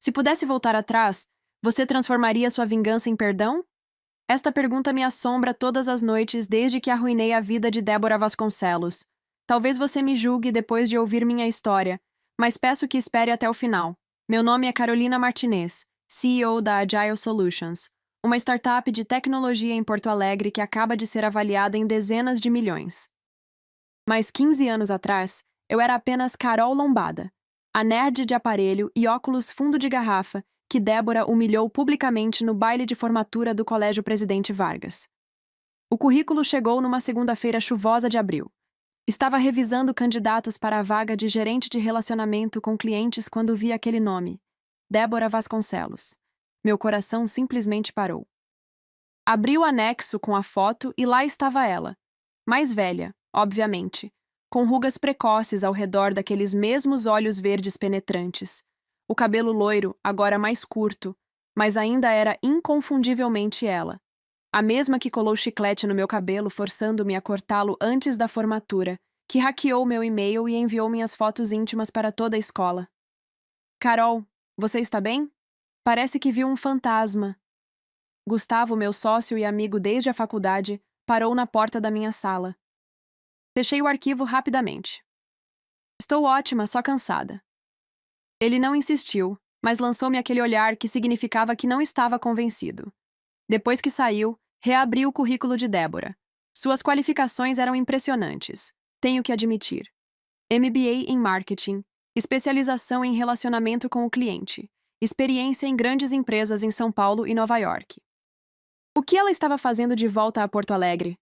Se pudesse voltar atrás, você transformaria sua vingança em perdão? Esta pergunta me assombra todas as noites desde que arruinei a vida de Débora Vasconcelos. Talvez você me julgue depois de ouvir minha história, mas peço que espere até o final. Meu nome é Carolina Martinez, CEO da Agile Solutions, uma startup de tecnologia em Porto Alegre que acaba de ser avaliada em dezenas de milhões. Mas 15 anos atrás, eu era apenas Carol Lombada, a nerd de aparelho e óculos fundo de garrafa que Débora humilhou publicamente no baile de formatura do Colégio Presidente Vargas. O currículo chegou numa segunda-feira chuvosa de abril. Estava revisando candidatos para a vaga de gerente de relacionamento com clientes quando vi aquele nome, Débora Vasconcelos. Meu coração simplesmente parou. Abri o anexo com a foto e lá estava ela, mais velha, obviamente, com rugas precoces ao redor daqueles mesmos olhos verdes penetrantes. O cabelo loiro, agora mais curto, mas ainda era inconfundivelmente ela. A mesma que colou chiclete no meu cabelo, forçando-me a cortá-lo antes da formatura, que hackeou meu e-mail e enviou minhas fotos íntimas para toda a escola. Carol, você está bem? Parece que viu um fantasma. Gustavo, meu sócio e amigo desde a faculdade, parou na porta da minha sala. Fechei o arquivo rapidamente. Estou ótima, só cansada. Ele não insistiu, mas lançou-me aquele olhar que significava que não estava convencido. Depois que saiu, reabri o currículo de Débora. Suas qualificações eram impressionantes, tenho que admitir. MBA em Marketing, especialização em relacionamento com o cliente, experiência em grandes empresas em São Paulo e Nova York. O que ela estava fazendo de volta a Porto Alegre?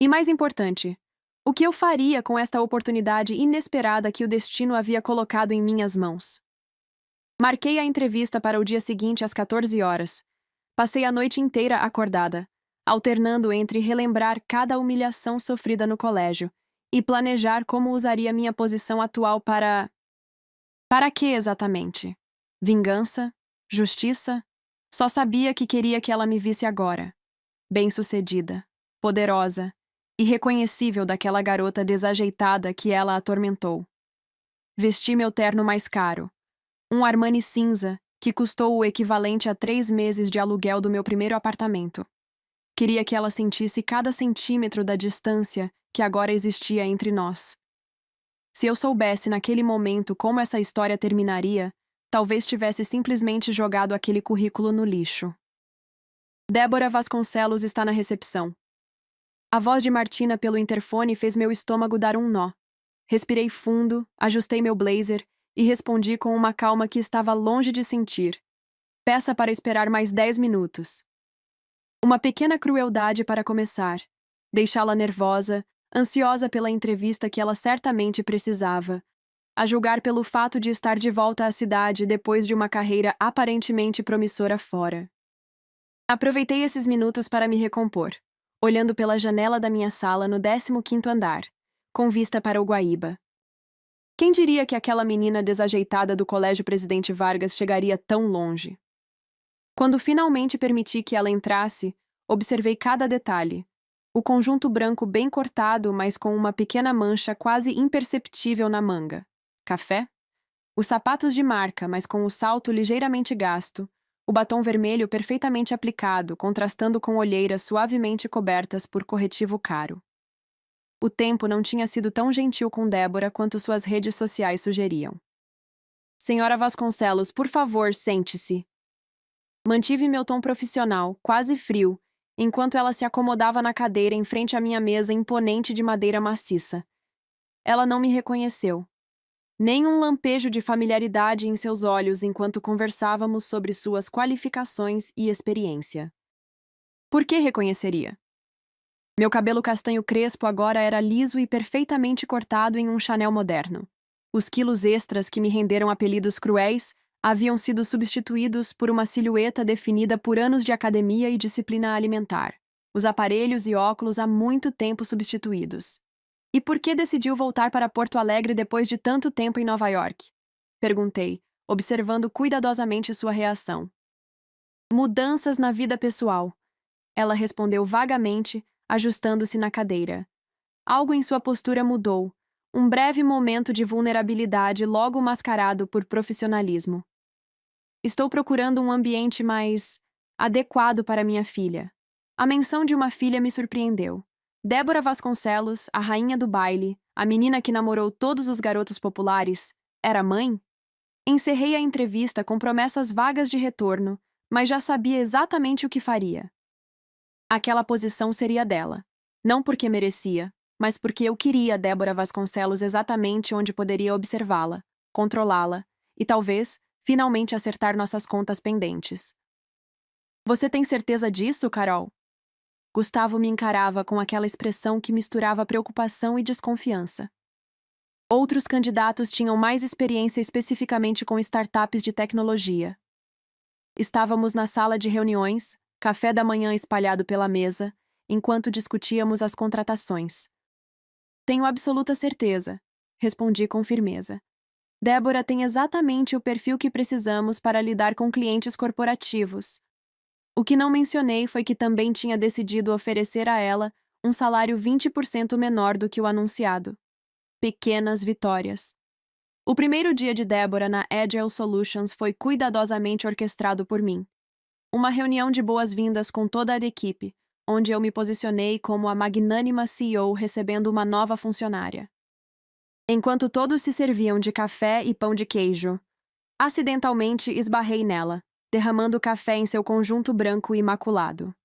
E mais importante, o que eu faria com esta oportunidade inesperada que o destino havia colocado em minhas mãos? Marquei a entrevista para o dia seguinte às 14 horas. Passei a noite inteira acordada, alternando entre relembrar cada humilhação sofrida no colégio e planejar como usaria minha posição atual para... Para quê exatamente? Vingança? Justiça? Só sabia que queria que ela me visse agora. Bem-sucedida, poderosa, irreconhecível daquela garota desajeitada que ela atormentou. Vesti meu terno mais caro, um Armani cinza que custou o equivalente a 3 meses de aluguel do meu primeiro apartamento. Queria que ela sentisse cada centímetro da distância que agora existia entre nós. Se eu soubesse naquele momento como essa história terminaria, talvez tivesse simplesmente jogado aquele currículo no lixo. Débora Vasconcelos está na recepção. A voz de Martina pelo interfone fez meu estômago dar um nó. Respirei fundo, ajustei meu blazer e respondi com uma calma que estava longe de sentir. Peça para esperar mais 10 minutos. Uma pequena crueldade para começar. Deixá-la nervosa, ansiosa pela entrevista que ela certamente precisava. A julgar pelo fato de estar de volta à cidade depois de uma carreira aparentemente promissora fora. Aproveitei esses minutos para me recompor, olhando pela janela da minha sala no 15º andar, com vista para o Guaíba. Quem diria que aquela menina desajeitada do Colégio Presidente Vargas chegaria tão longe? Quando finalmente permiti que ela entrasse, observei cada detalhe. O conjunto branco bem cortado, mas com uma pequena mancha quase imperceptível na manga. Café? Os sapatos de marca, mas com o salto ligeiramente gasto. O batom vermelho perfeitamente aplicado, contrastando com olheiras suavemente cobertas por corretivo caro. O tempo não tinha sido tão gentil com Débora quanto suas redes sociais sugeriam. Senhora Vasconcelos, por favor, sente-se. Mantive meu tom profissional, quase frio, enquanto ela se acomodava na cadeira em frente à minha mesa imponente de madeira maciça. Ela não me reconheceu. Nem um lampejo de familiaridade em seus olhos enquanto conversávamos sobre suas qualificações e experiência. Por que reconheceria? Meu cabelo castanho crespo agora era liso e perfeitamente cortado em um Chanel moderno. Os quilos extras que me renderam apelidos cruéis haviam sido substituídos por uma silhueta definida por anos de academia e disciplina alimentar. Os aparelhos e óculos há muito tempo substituídos. E por que decidiu voltar para Porto Alegre depois de tanto tempo em Nova York? Perguntei, observando cuidadosamente sua reação. Mudanças na vida pessoal. Ela respondeu vagamente, ajustando-se na cadeira. Algo em sua postura mudou. Um breve momento de vulnerabilidade logo mascarado por profissionalismo. Estou procurando um ambiente mais adequado para minha filha. A menção de uma filha me surpreendeu. Débora Vasconcelos, a rainha do baile, a menina que namorou todos os garotos populares, era mãe? Encerrei a entrevista com promessas vagas de retorno, mas já sabia exatamente o que faria. Aquela posição seria dela. Não porque merecia, mas porque eu queria Débora Vasconcelos exatamente onde poderia observá-la, controlá-la e talvez, finalmente acertar nossas contas pendentes. Você tem certeza disso, Carol? Gustavo me encarava com aquela expressão que misturava preocupação e desconfiança. Outros candidatos tinham mais experiência especificamente com startups de tecnologia. Estávamos na sala de reuniões, café da manhã espalhado pela mesa, enquanto discutíamos as contratações. Tenho absoluta certeza, respondi com firmeza. Débora tem exatamente o perfil que precisamos para lidar com clientes corporativos. O que não mencionei foi que também tinha decidido oferecer a ela um salário 20% menor do que o anunciado. Pequenas vitórias. O primeiro dia de Débora na Agile Solutions foi cuidadosamente orquestrado por mim. Uma reunião de boas-vindas com toda a equipe, onde eu me posicionei como a magnânima CEO recebendo uma nova funcionária. Enquanto todos se serviam de café e pão de queijo, acidentalmente esbarrei nela, derramando café em seu conjunto branco e imaculado.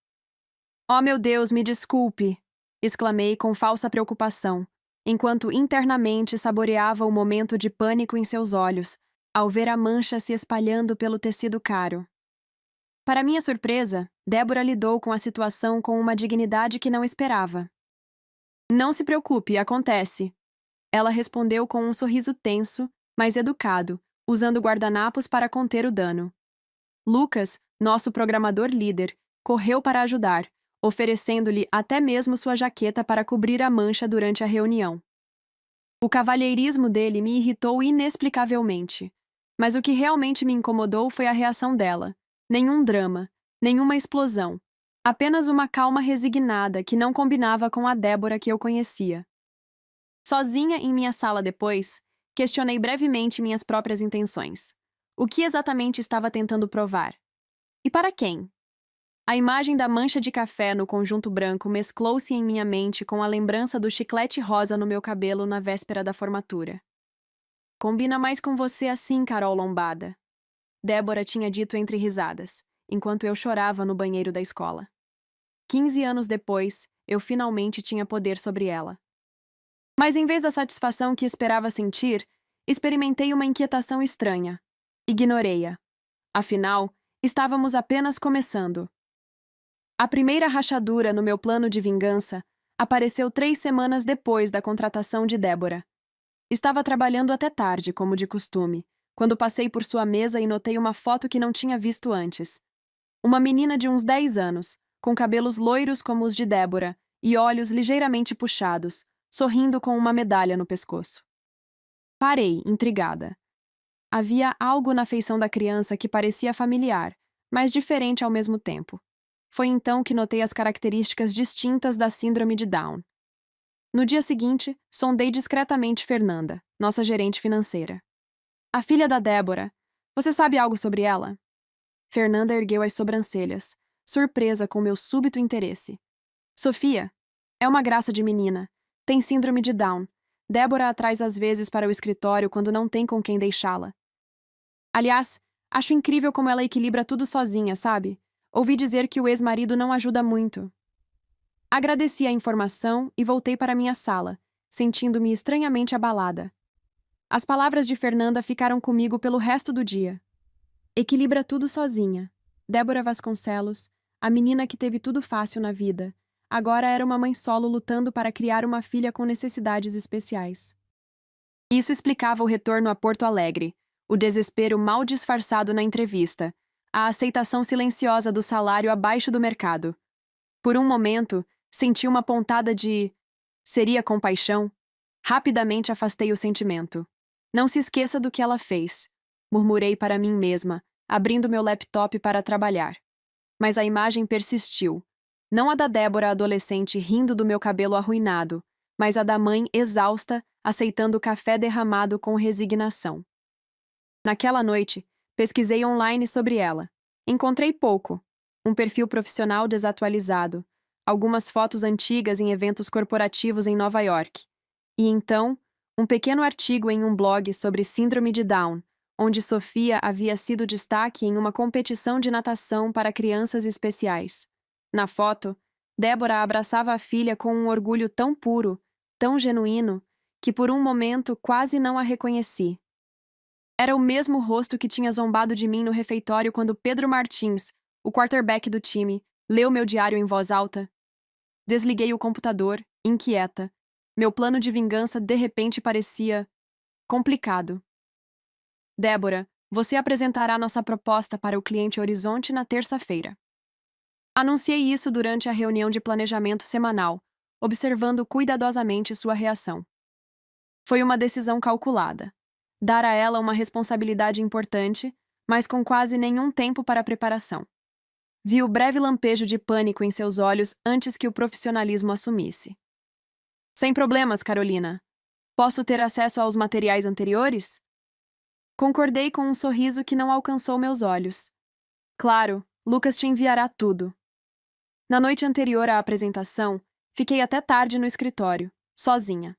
"Oh, meu Deus, me desculpe!" exclamei com falsa preocupação, enquanto internamente saboreava o momento de pânico em seus olhos, ao ver a mancha se espalhando pelo tecido caro. Para minha surpresa, Débora lidou com a situação com uma dignidade que não esperava. "Não se preocupe, acontece." Ela respondeu com um sorriso tenso, mas educado, usando guardanapos para conter o dano. Lucas, nosso programador líder, correu para ajudar, oferecendo-lhe até mesmo sua jaqueta para cobrir a mancha durante a reunião. O cavalheirismo dele me irritou inexplicavelmente, mas o que realmente me incomodou foi a reação dela. Nenhum drama, nenhuma explosão, apenas uma calma resignada que não combinava com a Débora que eu conhecia. Sozinha em minha sala depois, questionei brevemente minhas próprias intenções. O que exatamente estava tentando provar? E para quem? A imagem da mancha de café no conjunto branco mesclou-se em minha mente com a lembrança do chiclete rosa no meu cabelo na véspera da formatura. "Combina mais com você assim, Carol Lombada", Débora tinha dito entre risadas, enquanto eu chorava no banheiro da escola. 15 anos depois, eu finalmente tinha poder sobre ela. Mas em vez da satisfação que esperava sentir, experimentei uma inquietação estranha. Ignorei-a. Afinal, estávamos apenas começando. A primeira rachadura no meu plano de vingança apareceu 3 semanas depois da contratação de Débora. Estava trabalhando até tarde, como de costume, quando passei por sua mesa e notei uma foto que não tinha visto antes. Uma menina de uns 10 anos, com cabelos loiros como os de Débora e olhos ligeiramente puxados, sorrindo com uma medalha no pescoço. Parei, intrigada. Havia algo na feição da criança que parecia familiar, mas diferente ao mesmo tempo. Foi então que notei as características distintas da síndrome de Down. No dia seguinte, sondei discretamente Fernanda, nossa gerente financeira. "A filha da Débora. Você sabe algo sobre ela?" Fernanda ergueu as sobrancelhas, surpresa com meu súbito interesse. "Sofia. É uma graça de menina. Tem síndrome de Down. Débora a traz às vezes para o escritório quando não tem com quem deixá-la. Aliás, acho incrível como ela equilibra tudo sozinha, sabe? Ouvi dizer que o ex-marido não ajuda muito." Agradeci a informação e voltei para minha sala, sentindo-me estranhamente abalada. As palavras de Fernanda ficaram comigo pelo resto do dia. Equilibra tudo sozinha. Débora Vasconcelos, a menina que teve tudo fácil na vida, agora era uma mãe solo lutando para criar uma filha com necessidades especiais. Isso explicava o retorno a Porto Alegre, o desespero mal disfarçado na entrevista, a aceitação silenciosa do salário abaixo do mercado. Por um momento, senti uma pontada de... seria compaixão? Rapidamente afastei o sentimento. "Não se esqueça do que ela fez", murmurei para mim mesma, abrindo meu laptop para trabalhar. Mas a imagem persistiu. Não a da Débora adolescente rindo do meu cabelo arruinado, mas a da mãe exausta, aceitando o café derramado com resignação. Naquela noite, Pesquisei online sobre ela. Encontrei pouco. Um perfil profissional desatualizado, algumas fotos antigas em eventos corporativos em Nova York. E então, um pequeno artigo em um blog sobre síndrome de Down, onde Sofia havia sido destaque em uma competição de natação para crianças especiais. Na foto, Débora abraçava a filha com um orgulho tão puro, tão genuíno, que por um momento quase não a reconheci. Era o mesmo rosto que tinha zombado de mim no refeitório quando Pedro Martins, o quarterback do time, leu meu diário em voz alta. Desliguei o computador, inquieta. Meu plano de vingança de repente parecia complicado. Débora, você apresentará nossa proposta para o cliente Horizonte na terça-feira. Anunciei isso durante a reunião de planejamento semanal, observando cuidadosamente sua reação. Foi uma decisão calculada. Dar a ela uma responsabilidade importante, mas com quase nenhum tempo para preparação. Vi o breve lampejo de pânico em seus olhos antes que o profissionalismo assumisse. Sem problemas, Carolina. Posso ter acesso aos materiais anteriores? Concordei com um sorriso que não alcançou meus olhos. Claro, Lucas te enviará tudo. Na noite anterior à apresentação, fiquei até tarde no escritório, sozinha.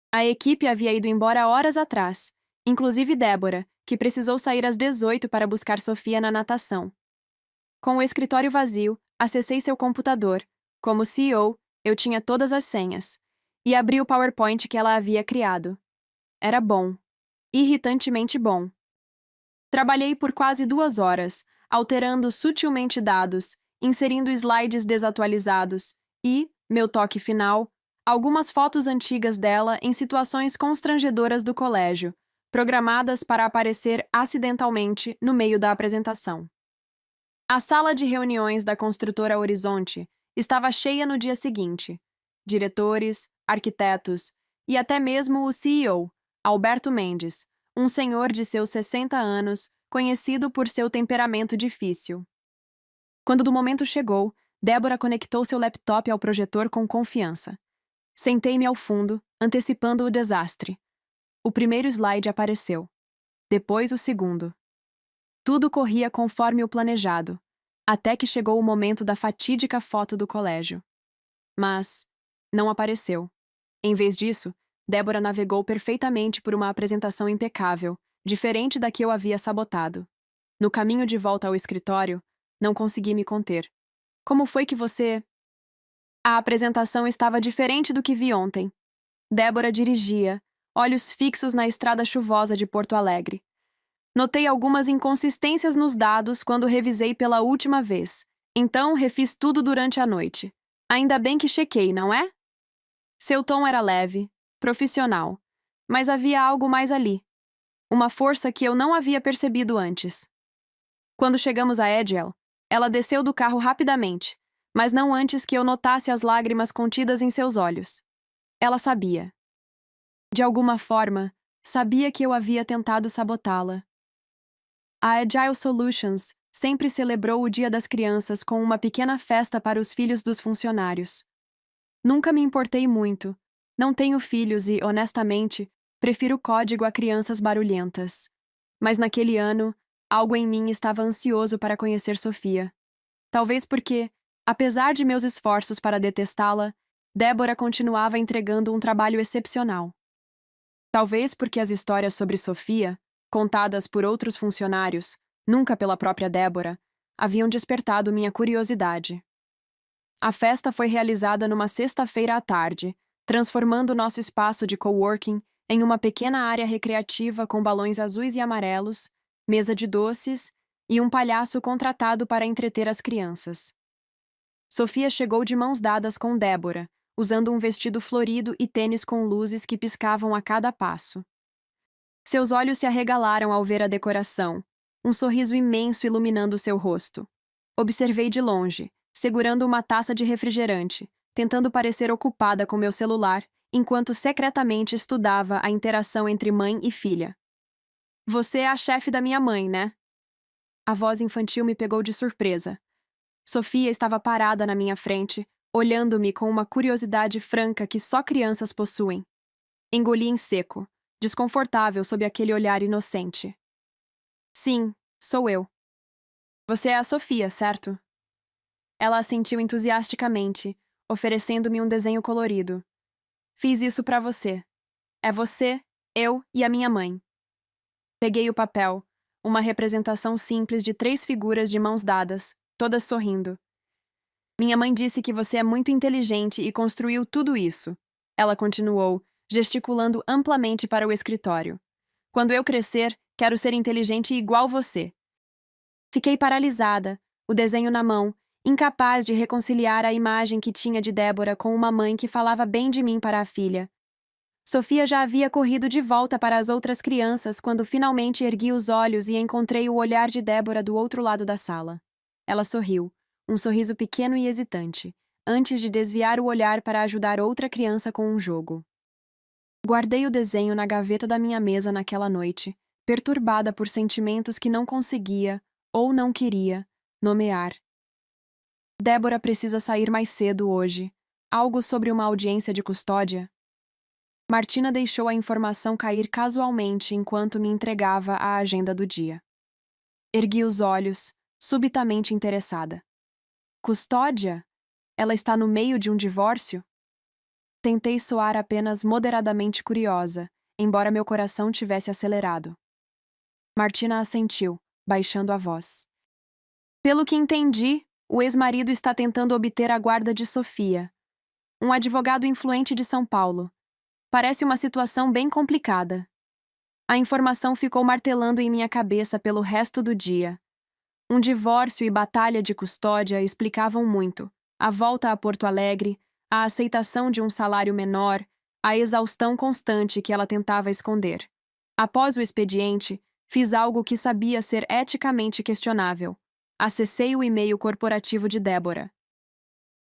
A equipe havia ido embora horas atrás, inclusive Débora, que precisou sair às 18 para buscar Sofia na natação. Com o escritório vazio, acessei seu computador. Como CEO, eu tinha todas as senhas. E abri o PowerPoint que ela havia criado. Era bom. Irritantemente bom. Trabalhei por quase 2 horas, alterando sutilmente dados, inserindo slides desatualizados e, meu toque final, algumas fotos antigas dela em situações constrangedoras do colégio, programadas para aparecer acidentalmente no meio da apresentação. A sala de reuniões da construtora Horizonte estava cheia no dia seguinte. Diretores, arquitetos e até mesmo o CEO, Alberto Mendes, um senhor de seus 60 anos, conhecido por seu temperamento difícil. Quando o momento chegou, Débora conectou seu laptop ao projetor com confiança. Sentei-me ao fundo, antecipando o desastre. O primeiro slide apareceu. Depois o segundo. Tudo corria conforme o planejado, até que chegou o momento da fatídica foto do colégio. Mas não apareceu. Em vez disso, Débora navegou perfeitamente por uma apresentação impecável, diferente da que eu havia sabotado. No caminho de volta ao escritório, não consegui me conter. Como foi que você... A apresentação estava diferente do que vi ontem. Débora dirigia, olhos fixos na estrada chuvosa de Porto Alegre. Notei algumas inconsistências nos dados quando revisei pela última vez. Então, refiz tudo durante a noite. Ainda bem que chequei, não é? Seu tom era leve, profissional, mas havia algo mais ali. Uma força que eu não havia percebido antes. Quando chegamos a Edgell, ela desceu do carro rapidamente, mas não antes que eu notasse as lágrimas contidas em seus olhos. Ela sabia. De alguma forma, sabia que eu havia tentado sabotá-la. A Agile Solutions sempre celebrou o Dia das Crianças com uma pequena festa para os filhos dos funcionários. Nunca me importei muito. Não tenho filhos e, honestamente, prefiro código a crianças barulhentas. Mas naquele ano, algo em mim estava ansioso para conhecer Sofia. Talvez porque, apesar de meus esforços para detestá-la, Débora continuava entregando um trabalho excepcional. Talvez porque as histórias sobre Sofia, contadas por outros funcionários, nunca pela própria Débora, haviam despertado minha curiosidade. A festa foi realizada numa sexta-feira à tarde, transformando nosso espaço de coworking em uma pequena área recreativa com balões azuis e amarelos, mesa de doces e um palhaço contratado para entreter as crianças. Sofia chegou de mãos dadas com Débora, usando um vestido florido e tênis com luzes que piscavam a cada passo. Seus olhos se arregalaram ao ver a decoração, um sorriso imenso iluminando seu rosto. Observei de longe, segurando uma taça de refrigerante, tentando parecer ocupada com meu celular, enquanto secretamente estudava a interação entre mãe e filha. Você é a chefe da minha mãe, né? A voz infantil me pegou de surpresa. Sofia estava parada na minha frente, olhando-me com uma curiosidade franca que só crianças possuem. Engoli em seco, desconfortável sob aquele olhar inocente. Sim, sou eu. Você é a Sofia, certo? Ela assentiu entusiasticamente, oferecendo-me um desenho colorido. Fiz isso pra você. É você, eu e a minha mãe. Peguei o papel, uma representação simples de 3 figuras de mãos dadas, todas sorrindo. Minha mãe disse que você é muito inteligente e construiu tudo isso. Ela continuou, gesticulando amplamente para o escritório. Quando eu crescer, quero ser inteligente igual você. Fiquei paralisada, o desenho na mão, incapaz de reconciliar a imagem que tinha de Débora com uma mãe que falava bem de mim para a filha. Sofia já havia corrido de volta para as outras crianças quando finalmente ergui os olhos e encontrei o olhar de Débora do outro lado da sala. Ela sorriu, um sorriso pequeno e hesitante, antes de desviar o olhar para ajudar outra criança com um jogo. Guardei o desenho na gaveta da minha mesa naquela noite, perturbada por sentimentos que não conseguia, ou não queria, nomear. Débora precisa sair mais cedo hoje. Algo sobre uma audiência de custódia? Martina deixou a informação cair casualmente enquanto me entregava a agenda do dia. Ergui os olhos, subitamente interessada. Custódia? Ela está no meio de um divórcio? Tentei soar apenas moderadamente curiosa, embora meu coração tivesse acelerado. Martina assentiu, baixando a voz. Pelo que entendi, o ex-marido está tentando obter a guarda de Sofia, um advogado influente de São Paulo. Parece uma situação bem complicada. A informação ficou martelando em minha cabeça pelo resto do dia. Um divórcio e batalha de custódia explicavam muito. A volta a Porto Alegre, a aceitação de um salário menor, a exaustão constante que ela tentava esconder. Após o expediente, fiz algo que sabia ser eticamente questionável. Acessei o e-mail corporativo de Débora.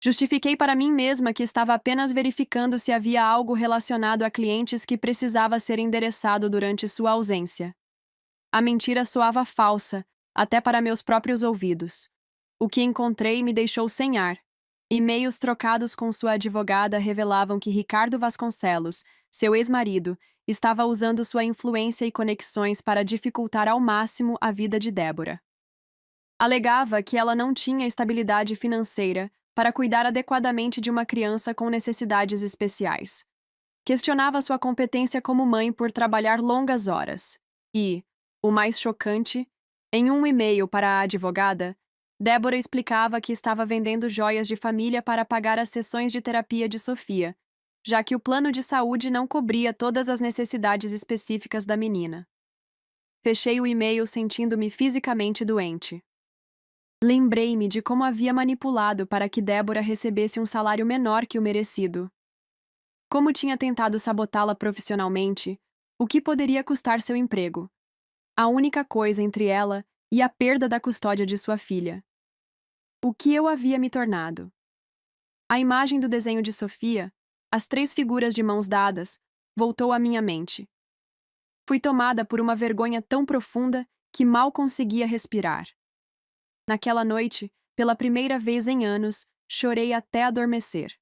Justifiquei para mim mesma que estava apenas verificando se havia algo relacionado a clientes que precisava ser endereçado durante sua ausência. A mentira soava falsa, até para meus próprios ouvidos. O que encontrei me deixou sem ar. E-mails trocados com sua advogada revelavam que Ricardo Vasconcelos, seu ex-marido, estava usando sua influência e conexões para dificultar ao máximo a vida de Débora. Alegava que ela não tinha estabilidade financeira para cuidar adequadamente de uma criança com necessidades especiais. Questionava sua competência como mãe por trabalhar longas horas. E, o mais chocante, em um e-mail para a advogada, Débora explicava que estava vendendo joias de família para pagar as sessões de terapia de Sofia, já que o plano de saúde não cobria todas as necessidades específicas da menina. Fechei o e-mail sentindo-me fisicamente doente. Lembrei-me de como havia manipulado para que Débora recebesse um salário menor que o merecido. Como tinha tentado sabotá-la profissionalmente, o que poderia custar seu emprego. A única coisa entre ela e a perda da custódia de sua filha. O que eu havia me tornado? A imagem do desenho de Sofia, as 3 figuras de mãos dadas, voltou à minha mente. Fui tomada por uma vergonha tão profunda que mal conseguia respirar. Naquela noite, pela primeira vez em anos, chorei até adormecer.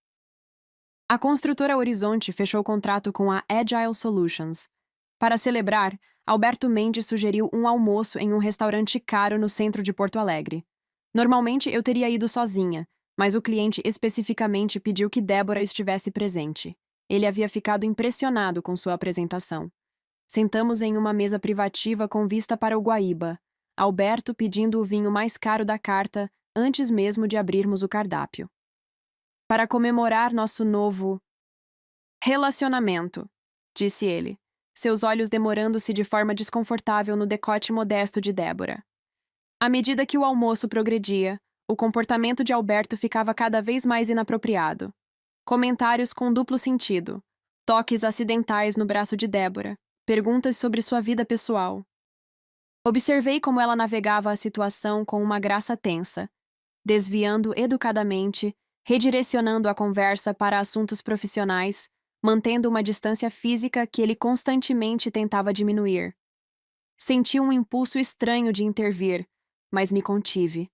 A construtora Horizonte fechou o contrato com a Agile Solutions. Para celebrar, Alberto Mendes sugeriu um almoço em um restaurante caro no centro de Porto Alegre. Normalmente eu teria ido sozinha, mas o cliente especificamente pediu que Débora estivesse presente. Ele havia ficado impressionado com sua apresentação. Sentamos em uma mesa privativa com vista para o Guaíba, Alberto pedindo o vinho mais caro da carta antes mesmo de abrirmos o cardápio. Para comemorar nosso novo relacionamento, disse ele, seus olhos demorando-se de forma desconfortável no decote modesto de Débora. À medida que o almoço progredia, o comportamento de Alberto ficava cada vez mais inapropriado. Comentários com duplo sentido, toques acidentais no braço de Débora, perguntas sobre sua vida pessoal. Observei como ela navegava a situação com uma graça tensa, desviando educadamente, redirecionando a conversa para assuntos profissionais, mantendo uma distância física que ele constantemente tentava diminuir. Senti um impulso estranho de intervir, mas me contive.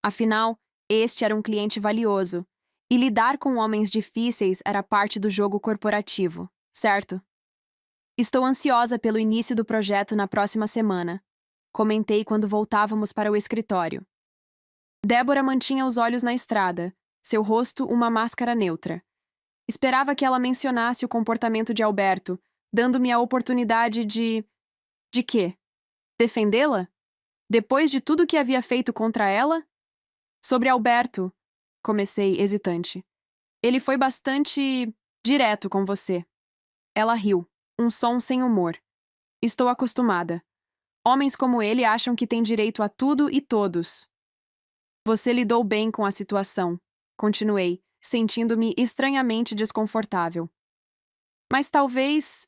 Afinal, este era um cliente valioso, e lidar com homens difíceis era parte do jogo corporativo, certo? Estou ansiosa pelo início do projeto na próxima semana. Comentei quando voltávamos para o escritório. Débora mantinha os olhos na estrada, seu rosto uma máscara neutra. Esperava que ela mencionasse o comportamento de Alberto, dando-me a oportunidade de... De quê? Defendê-la? Depois de tudo que havia feito contra ela? Sobre Alberto, comecei hesitante. Ele foi bastante direto com você. Ela riu, um som sem humor. Estou acostumada. Homens como ele acham que têm direito a tudo e todos. Você lidou bem com a situação, continuei, sentindo-me estranhamente desconfortável. Mas talvez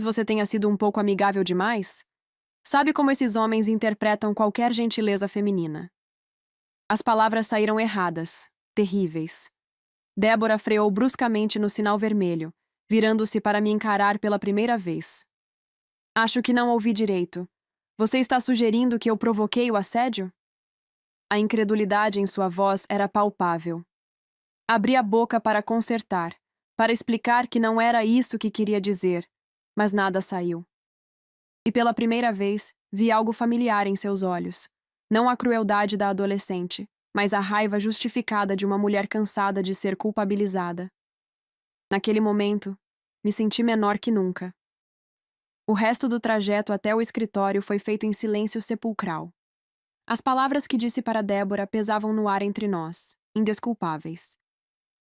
você tenha sido um pouco amigável demais? Sabe como esses homens interpretam qualquer gentileza feminina? As palavras saíram erradas, terríveis. Débora freou bruscamente no sinal vermelho, virando-se para me encarar pela primeira vez. Acho que não ouvi direito. Você está sugerindo que eu provoquei o assédio? A incredulidade em sua voz era palpável. Abri a boca para consertar, para explicar que não era isso que queria dizer, mas nada saiu. E pela primeira vez, vi algo familiar em seus olhos. Não a crueldade da adolescente, mas a raiva justificada de uma mulher cansada de ser culpabilizada. Naquele momento, me senti menor que nunca. O resto do trajeto até o escritório foi feito em silêncio sepulcral. As palavras que disse para Débora pesavam no ar entre nós, indesculpáveis.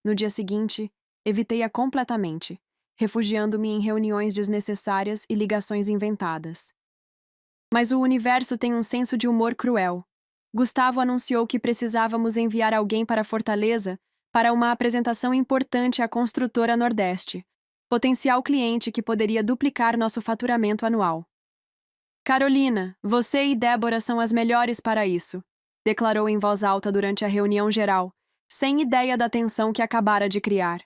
No dia seguinte, evitei-a completamente, refugiando-me em reuniões desnecessárias e ligações inventadas. Mas o universo tem um senso de humor cruel. Gustavo anunciou que precisávamos enviar alguém para Fortaleza para uma apresentação importante à construtora Nordeste, potencial cliente que poderia duplicar nosso faturamento anual. Carolina, você e Débora são as melhores para isso, declarou em voz alta durante a reunião geral, sem ideia da tensão que acabara de criar.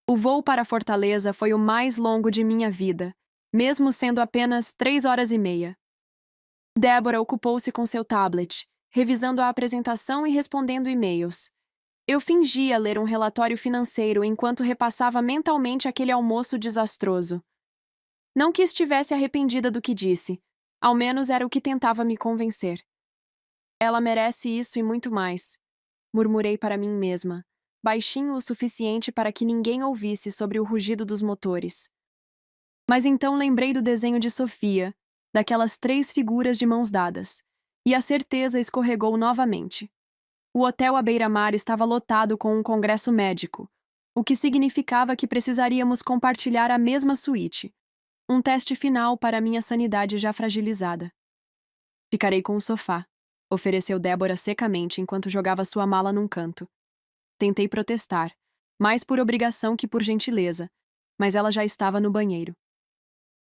O voo para Fortaleza foi o mais longo de minha vida, mesmo sendo apenas 3 horas e meia. Débora ocupou-se com seu tablet, revisando a apresentação e respondendo e-mails. Eu fingia ler um relatório financeiro enquanto repassava mentalmente aquele almoço desastroso. Não que estivesse arrependida do que disse, ao menos era o que tentava me convencer. Ela merece isso e muito mais, murmurei para mim mesma, baixinho o suficiente para que ninguém ouvisse sobre o rugido dos motores. Mas então lembrei do desenho de Sofia, daquelas 3 figuras de mãos dadas, e a certeza escorregou novamente. O hotel à beira-mar estava lotado com um congresso médico, o que significava que precisaríamos compartilhar a mesma suíte. Um teste final para minha sanidade já fragilizada. Ficarei com o sofá, ofereceu Débora secamente enquanto jogava sua mala num canto. Tentei protestar, mais por obrigação que por gentileza, mas ela já estava no banheiro.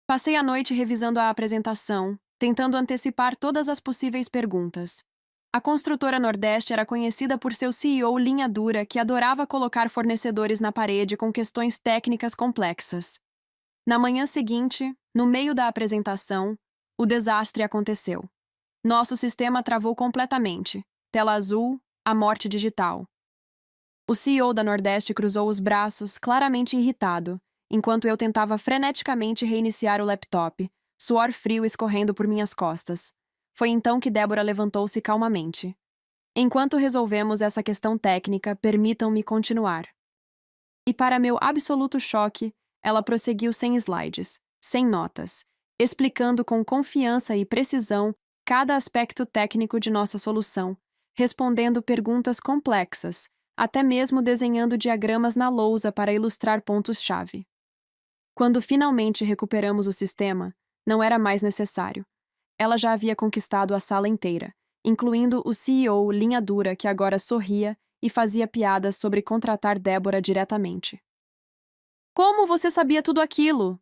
Passei a noite revisando a apresentação, tentando antecipar todas as possíveis perguntas. A construtora Nordeste era conhecida por seu CEO linha dura que adorava colocar fornecedores na parede com questões técnicas complexas. Na manhã seguinte, no meio da apresentação, o desastre aconteceu. Nosso sistema travou completamente. Tela azul, a morte digital. O CEO da Nordeste cruzou os braços, claramente irritado, enquanto eu tentava freneticamente reiniciar o laptop, suor frio escorrendo por minhas costas. Foi então que Débora levantou-se calmamente. Enquanto resolvemos essa questão técnica, permitam-me continuar. E para meu absoluto choque, ela prosseguiu sem slides, sem notas, explicando com confiança e precisão cada aspecto técnico de nossa solução, respondendo perguntas complexas, até mesmo desenhando diagramas na lousa para ilustrar pontos-chave. Quando finalmente recuperamos o sistema, não era mais necessário. Ela já havia conquistado a sala inteira, incluindo o CEO linha dura que agora sorria e fazia piadas sobre contratar Débora diretamente. Como você sabia tudo aquilo?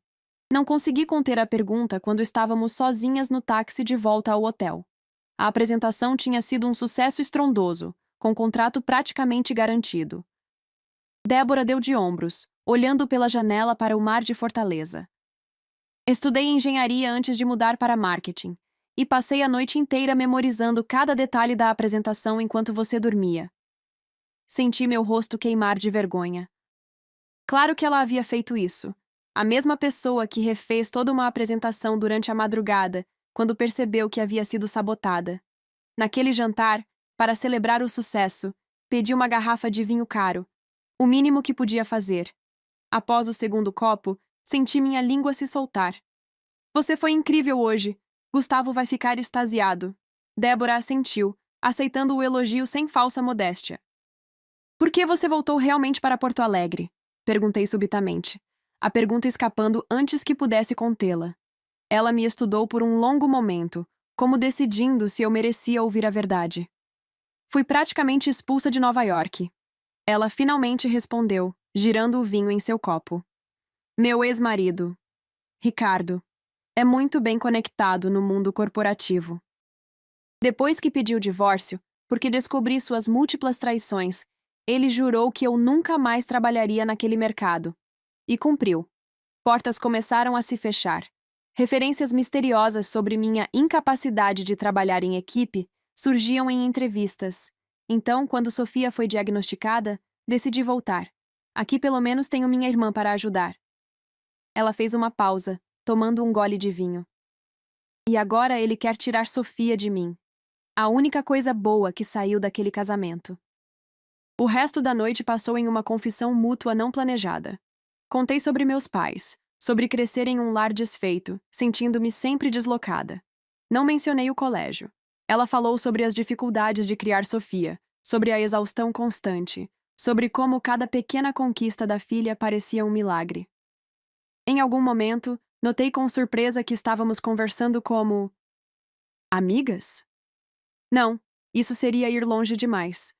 Não consegui conter a pergunta quando estávamos sozinhas no táxi de volta ao hotel. A apresentação tinha sido um sucesso estrondoso, com contrato praticamente garantido. Débora deu de ombros, olhando pela janela para o mar de Fortaleza. Estudei engenharia antes de mudar para marketing, e passei a noite inteira memorizando cada detalhe da apresentação enquanto você dormia. Senti meu rosto queimar de vergonha. Claro que ela havia feito isso. A mesma pessoa que refez toda uma apresentação durante a madrugada, quando percebeu que havia sido sabotada. Naquele jantar, para celebrar o sucesso, pedi uma garrafa de vinho caro, o mínimo que podia fazer. Após o segundo copo, senti minha língua se soltar. Você foi incrível hoje. Gustavo vai ficar extasiado. Débora assentiu, aceitando o elogio sem falsa modéstia. Por que você voltou realmente para Porto Alegre? Perguntei subitamente, a pergunta escapando antes que pudesse contê-la. Ela me estudou por um longo momento, como decidindo se eu merecia ouvir a verdade. Fui praticamente expulsa de Nova York. Ela finalmente respondeu, girando o vinho em seu copo. Meu ex-marido, Ricardo, é muito bem conectado no mundo corporativo. Depois que pediu o divórcio, porque descobri suas múltiplas traições, ele jurou que eu nunca mais trabalharia naquele mercado. E cumpriu. Portas começaram a se fechar. Referências misteriosas sobre minha incapacidade de trabalhar em equipe surgiam em entrevistas. Então, quando Sofia foi diagnosticada, decidi voltar. Aqui pelo menos tenho minha irmã para ajudar. Ela fez uma pausa, tomando um gole de vinho. E agora ele quer tirar Sofia de mim. A única coisa boa que saiu daquele casamento. O resto da noite passou em uma confissão mútua não planejada. Contei sobre meus pais, sobre crescer em um lar desfeito, sentindo-me sempre deslocada. Não mencionei o colégio. Ela falou sobre as dificuldades de criar Sofia, sobre a exaustão constante, sobre como cada pequena conquista da filha parecia um milagre. Em algum momento, notei com surpresa que estávamos conversando como... amigas? Não, isso seria ir longe demais.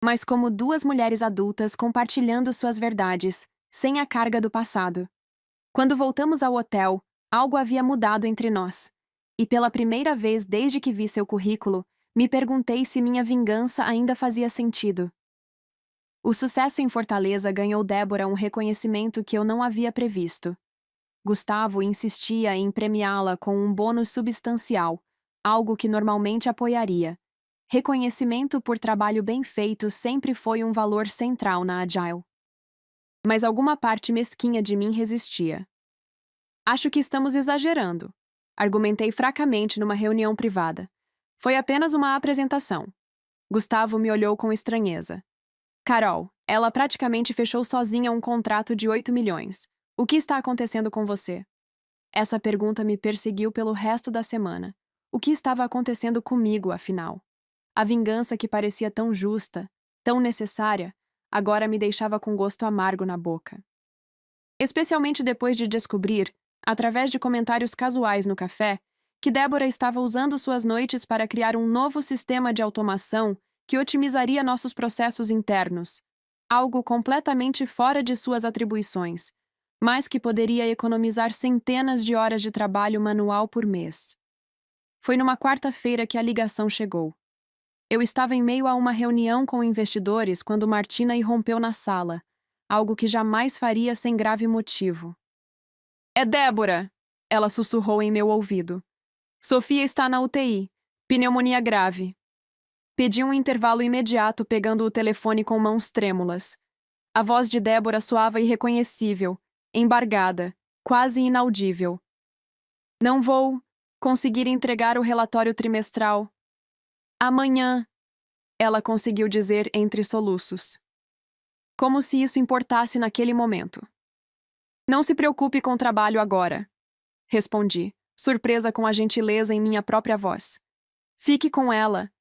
Mas como duas mulheres adultas compartilhando suas verdades, sem a carga do passado. Quando voltamos ao hotel, algo havia mudado entre nós. E pela primeira vez desde que vi seu currículo, me perguntei se minha vingança ainda fazia sentido. O sucesso em Fortaleza ganhou Débora um reconhecimento que eu não havia previsto. Gustavo insistia em premiá-la com um bônus substancial, algo que normalmente apoiaria. Reconhecimento por trabalho bem feito sempre foi um valor central na Agile. Mas alguma parte mesquinha de mim resistia. Acho que estamos exagerando, argumentei fracamente numa reunião privada. Foi apenas uma apresentação. Gustavo me olhou com estranheza. Carol, ela praticamente fechou sozinha um contrato de 8 milhões. O que está acontecendo com você? Essa pergunta me perseguiu pelo resto da semana. O que estava acontecendo comigo, afinal? A vingança que parecia tão justa, tão necessária, agora me deixava com gosto amargo na boca. Especialmente depois de descobrir, através de comentários casuais no café, que Débora estava usando suas noites para criar um novo sistema de automação que otimizaria nossos processos internos, algo completamente fora de suas atribuições, mas que poderia economizar centenas de horas de trabalho manual por mês. Foi numa quarta-feira que a ligação chegou. Eu estava em meio a uma reunião com investidores quando Martina irrompeu na sala, algo que jamais faria sem grave motivo. É Débora! Ela sussurrou em meu ouvido. Sofia está na UTI. Pneumonia grave. Pedi um intervalo imediato pegando o telefone com mãos trêmulas. A voz de Débora soava irreconhecível, embargada, quase inaudível. Não vou conseguir entregar o relatório trimestral. Amanhã, ela conseguiu dizer entre soluços. Como se isso importasse naquele momento. Não se preocupe com o trabalho agora, respondi, surpresa com a gentileza em minha própria voz. Fique com ela.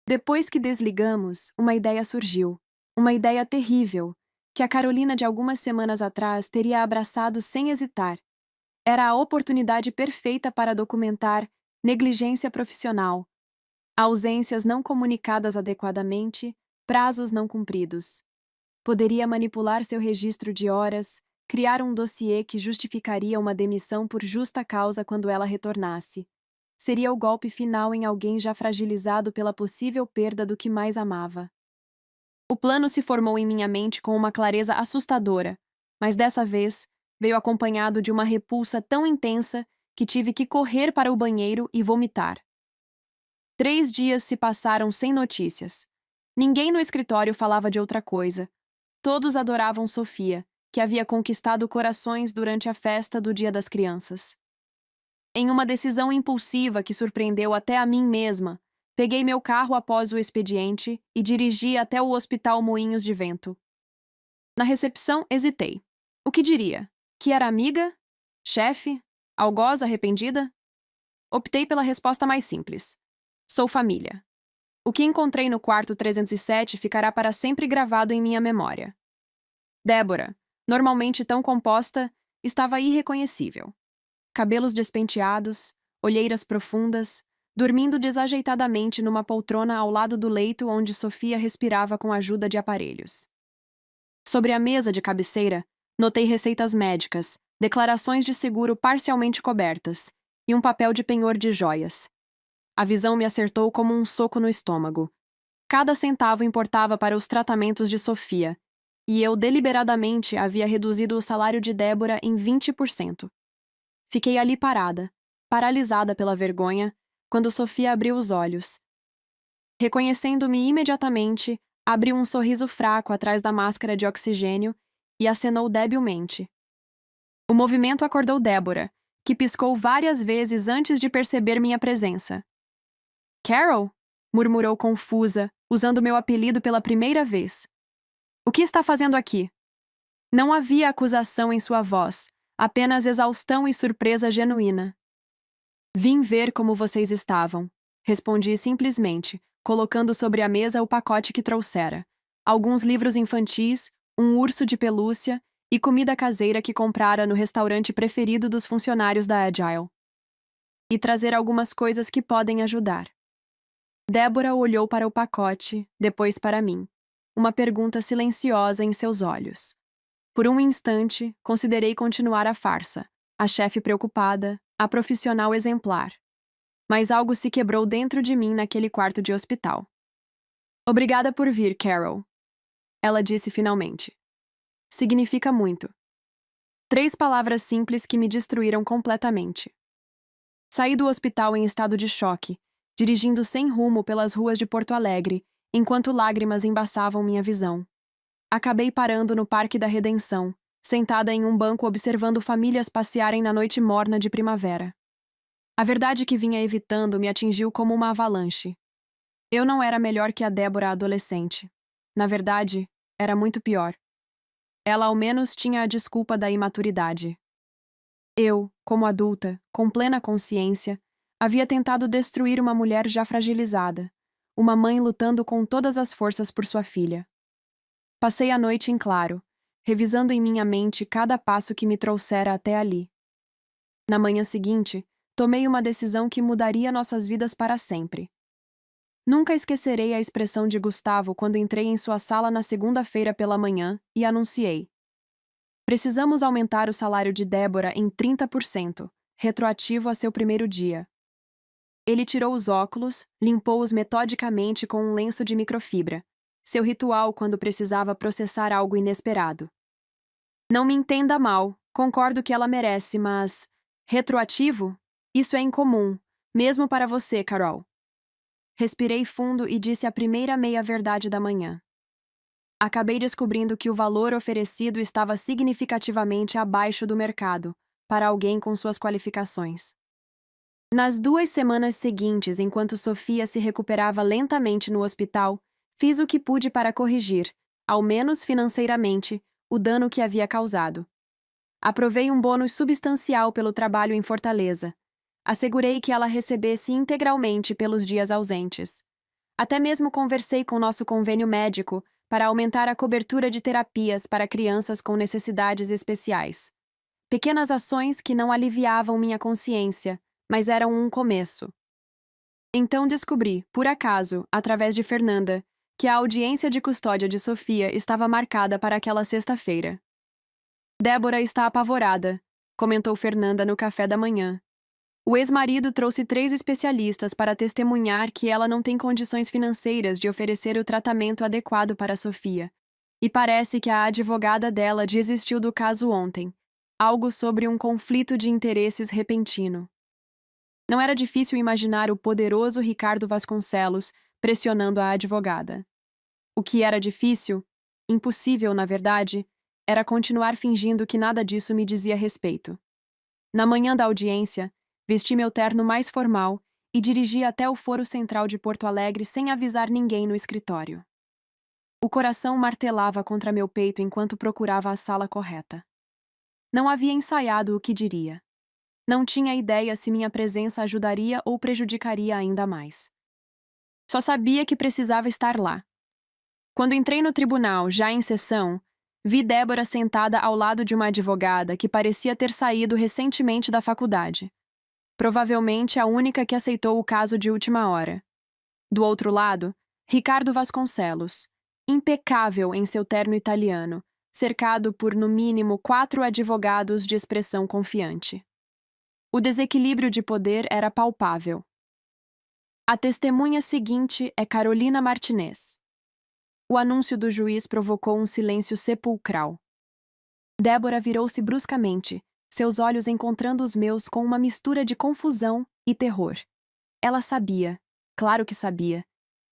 Depois que desligamos, uma ideia surgiu. Uma ideia terrível, que a Carolina de algumas semanas atrás teria abraçado sem hesitar. Era a oportunidade perfeita para documentar negligência profissional, ausências não comunicadas adequadamente, prazos não cumpridos. Poderia manipular seu registro de horas, criar um dossiê que justificaria uma demissão por justa causa quando ela retornasse. Seria o golpe final em alguém já fragilizado pela possível perda do que mais amava. O plano se formou em minha mente com uma clareza assustadora, mas dessa vez veio acompanhado de uma repulsa tão intensa que tive que correr para o banheiro e vomitar. 3 dias se passaram sem notícias. Ninguém no escritório falava de outra coisa. Todos adoravam Sofia, que havia conquistado corações durante a festa do Dia das Crianças. Em uma decisão impulsiva que surpreendeu até a mim mesma, peguei meu carro após o expediente e dirigi até o Hospital Moinhos de Vento. Na recepção, hesitei. O que diria? Que era amiga? Chefe? Algoz arrependida? Optei pela resposta mais simples. Sou família. O que encontrei no quarto 307 ficará para sempre gravado em minha memória. Débora, normalmente tão composta, estava irreconhecível. Cabelos despenteados, olheiras profundas, dormindo desajeitadamente numa poltrona ao lado do leito onde Sofia respirava com a ajuda de aparelhos. Sobre a mesa de cabeceira, notei receitas médicas, declarações de seguro parcialmente cobertas e um papel de penhor de joias. A visão me acertou como um soco no estômago. Cada centavo importava para os tratamentos de Sofia, e eu deliberadamente havia reduzido o salário de Débora em 20%. Fiquei ali parada, paralisada pela vergonha, quando Sofia abriu os olhos. Reconhecendo-me imediatamente, abriu um sorriso fraco atrás da máscara de oxigênio e acenou debilmente. O movimento acordou Débora, que piscou várias vezes antes de perceber minha presença. Carol? Murmurou confusa, usando meu apelido pela primeira vez. O que está fazendo aqui? Não havia acusação em sua voz, apenas exaustão e surpresa genuína. Vim ver como vocês estavam, respondi simplesmente, colocando sobre a mesa o pacote que trouxera. Alguns livros infantis, um urso de pelúcia e comida caseira que comprara no restaurante preferido dos funcionários da Agile. E trazer algumas coisas que podem ajudar. Débora olhou para o pacote, depois para mim. Uma pergunta silenciosa em seus olhos. Por um instante, considerei continuar a farsa. A chefe preocupada, a profissional exemplar. Mas algo se quebrou dentro de mim naquele quarto de hospital. Obrigada por vir, Carol. Ela disse finalmente. Significa muito. 3 palavras simples que me destruíram completamente. Saí do hospital em estado de choque, dirigindo sem rumo pelas ruas de Porto Alegre, enquanto lágrimas embaçavam minha visão. Acabei parando no Parque da Redenção, sentada em um banco observando famílias passearem na noite morna de primavera. A verdade que vinha evitando me atingiu como uma avalanche. Eu não era melhor que a Débora adolescente. Na verdade, era muito pior. Ela ao menos tinha a desculpa da imaturidade. Eu, como adulta, com plena consciência, havia tentado destruir uma mulher já fragilizada, uma mãe lutando com todas as forças por sua filha. Passei a noite em claro, revisando em minha mente cada passo que me trouxera até ali. Na manhã seguinte, tomei uma decisão que mudaria nossas vidas para sempre. Nunca esquecerei a expressão de Gustavo quando entrei em sua sala na segunda-feira pela manhã e anunciei: precisamos aumentar o salário de Débora em 30%, retroativo a seu primeiro dia. Ele tirou os óculos, limpou-os metodicamente com um lenço de microfibra, seu ritual quando precisava processar algo inesperado. Não me entenda mal, concordo que ela merece, mas... retroativo? Isso é incomum, mesmo para você, Carol. Respirei fundo e disse a primeira meia-verdade da manhã. Acabei descobrindo que o valor oferecido estava significativamente abaixo do mercado, para alguém com suas qualificações. Nas 2 semanas seguintes, enquanto Sofia se recuperava lentamente no hospital, fiz o que pude para corrigir, ao menos financeiramente, o dano que havia causado. Aprovei um bônus substancial pelo trabalho em Fortaleza. Assegurei que ela recebesse integralmente pelos dias ausentes. Até mesmo conversei com nosso convênio médico para aumentar a cobertura de terapias para crianças com necessidades especiais. Pequenas ações que não aliviavam minha consciência, mas eram um começo. Então descobri, por acaso, através de Fernanda, que a audiência de custódia de Sofia estava marcada para aquela sexta-feira. Débora está apavorada, comentou Fernanda no café da manhã. O ex-marido trouxe 3 especialistas para testemunhar que ela não tem condições financeiras de oferecer o tratamento adequado para Sofia. E parece que a advogada dela desistiu do caso ontem. Algo sobre um conflito de interesses repentino. Não era difícil imaginar o poderoso Ricardo Vasconcelos pressionando a advogada. O que era difícil, impossível na verdade, era continuar fingindo que nada disso me dizia respeito. Na manhã da audiência, Vesti meu terno mais formal e dirigi até o Foro Central de Porto Alegre sem avisar ninguém no escritório. O coração martelava contra meu peito enquanto procurava a sala correta. Não havia ensaiado o que diria. Não tinha ideia se minha presença ajudaria ou prejudicaria ainda mais. Só sabia que precisava estar lá. Quando entrei no tribunal, já em sessão, vi Débora sentada ao lado de uma advogada que parecia ter saído recentemente da faculdade. Provavelmente a única que aceitou o caso de última hora. Do outro lado, Ricardo Vasconcelos, impecável em seu terno italiano, cercado por, no mínimo, 4 advogados de expressão confiante. O desequilíbrio de poder era palpável. A testemunha seguinte é Carolina Martinez. O anúncio do juiz provocou um silêncio sepulcral. Débora virou-se bruscamente, seus olhos encontrando os meus com uma mistura de confusão e terror. Ela sabia, claro que sabia,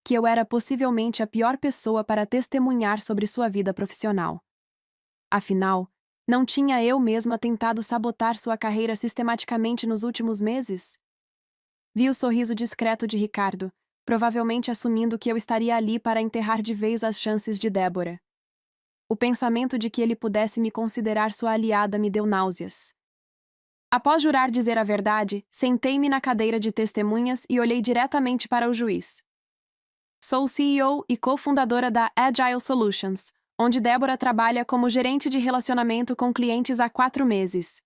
que eu era possivelmente a pior pessoa para testemunhar sobre sua vida profissional. Afinal, não tinha eu mesma tentado sabotar sua carreira sistematicamente nos últimos meses? Vi o sorriso discreto de Ricardo, provavelmente assumindo que eu estaria ali para enterrar de vez as chances de Débora. O pensamento de que ele pudesse me considerar sua aliada me deu náuseas. Após jurar dizer a verdade, sentei-me na cadeira de testemunhas e olhei diretamente para o juiz. Sou CEO e cofundadora da Agile Solutions, onde Débora trabalha como gerente de relacionamento com clientes há 4 meses.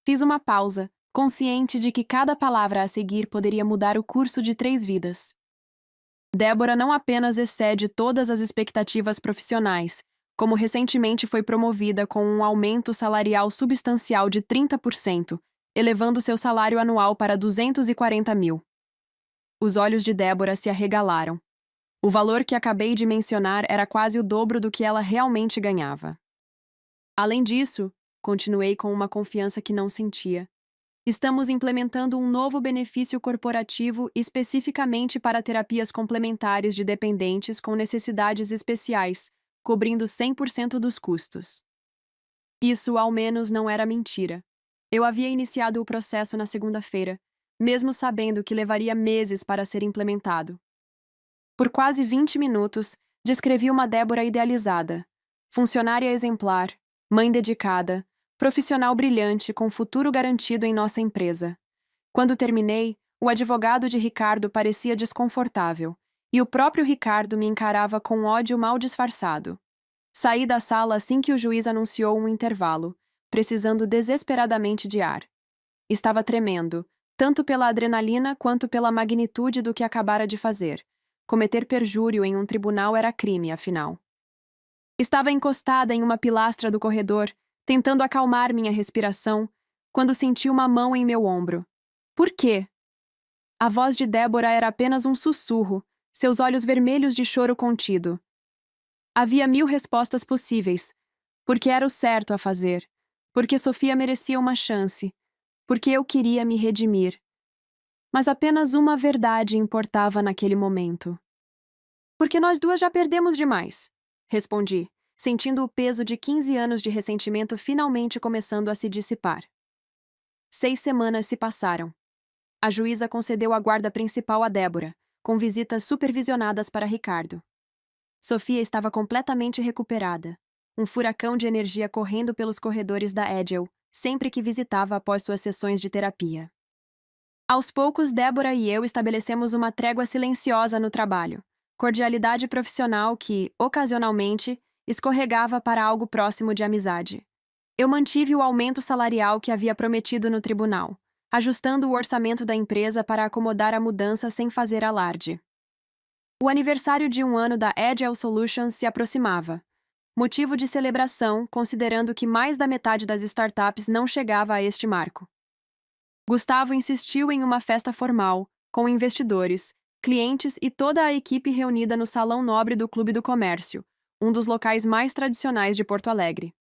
Fiz uma pausa, consciente de que cada palavra a seguir poderia mudar o curso de 3 vidas. Débora não apenas excede todas as expectativas profissionais, como recentemente foi promovida com um aumento salarial substancial de 30%, elevando seu salário anual para 240 mil. Os olhos de Débora se arregalaram. O valor que acabei de mencionar era quase o dobro do que ela realmente ganhava. Além disso, continuei com uma confiança que não sentia. Estamos implementando um novo benefício corporativo especificamente para terapias complementares de dependentes com necessidades especiais, cobrindo 100% dos custos. Isso, ao menos, não era mentira. Eu havia iniciado o processo na segunda-feira, mesmo sabendo que levaria meses para ser implementado. Por quase 20 minutos, descrevi uma Débora idealizada, funcionária exemplar, mãe dedicada, profissional brilhante com futuro garantido em nossa empresa. Quando terminei, o advogado de Ricardo parecia desconfortável, e o próprio Ricardo me encarava com ódio mal disfarçado. Saí da sala assim que o juiz anunciou um intervalo, precisando desesperadamente de ar. Estava tremendo, tanto pela adrenalina quanto pela magnitude do que acabara de fazer. Cometer perjúrio em um tribunal era crime, afinal. Estava encostada em uma pilastra do corredor, tentando acalmar minha respiração, quando senti uma mão em meu ombro. Por quê? A voz de Débora era apenas um sussurro, seus olhos vermelhos de choro contido. Havia 1000 respostas possíveis. Porque era o certo a fazer. Porque Sofia merecia uma chance. Porque eu queria me redimir. Mas apenas uma verdade importava naquele momento. Porque nós duas já perdemos demais, respondi, sentindo o peso de 15 anos de ressentimento finalmente começando a se dissipar. 6 semanas se passaram. A juíza concedeu a guarda principal a Débora, com visitas supervisionadas para Ricardo. Sofia estava completamente recuperada, um furacão de energia correndo pelos corredores da Agile, sempre que visitava após suas sessões de terapia. Aos poucos, Débora e eu estabelecemos uma trégua silenciosa no trabalho, cordialidade profissional que, ocasionalmente, escorregava para algo próximo de amizade. Eu mantive o aumento salarial que havia prometido no tribunal, ajustando o orçamento da empresa para acomodar a mudança sem fazer alarde. O aniversário de 1 ano da Agile Solutions se aproximava, motivo de celebração considerando que mais da metade das startups não chegava a este marco. Gustavo insistiu em uma festa formal, com investidores, clientes e toda a equipe reunida no Salão Nobre do Clube do Comércio, um dos locais mais tradicionais de Porto Alegre.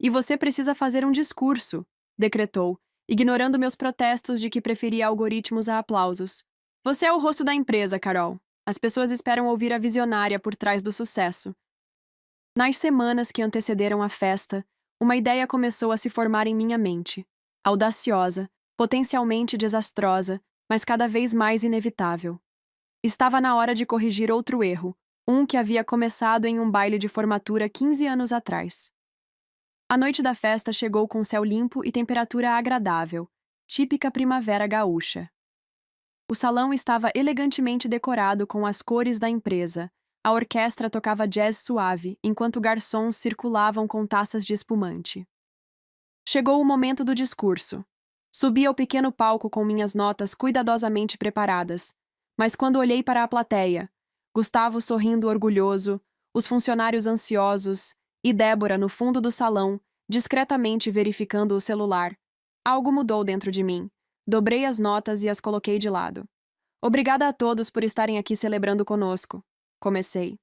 E você precisa fazer um discurso, decretou, ignorando meus protestos de que preferia algoritmos a aplausos. Você é o rosto da empresa, Carol. As pessoas esperam ouvir a visionária por trás do sucesso. Nas semanas que antecederam a festa, uma ideia começou a se formar em minha mente. Audaciosa, potencialmente desastrosa, mas cada vez mais inevitável. Estava na hora de corrigir outro erro, um que havia começado em um baile de formatura 15 anos atrás. A noite da festa chegou com céu limpo e temperatura agradável, típica primavera gaúcha. O salão estava elegantemente decorado com as cores da empresa. A orquestra tocava jazz suave, enquanto garçons circulavam com taças de espumante. Chegou o momento do discurso. Subi ao pequeno palco com minhas notas cuidadosamente preparadas, mas quando olhei para a plateia, Gustavo sorrindo orgulhoso, os funcionários ansiosos e Débora no fundo do salão, discretamente verificando o celular, algo mudou dentro de mim. Dobrei as notas e as coloquei de lado. Obrigada a todos por estarem aqui celebrando conosco. Comecei.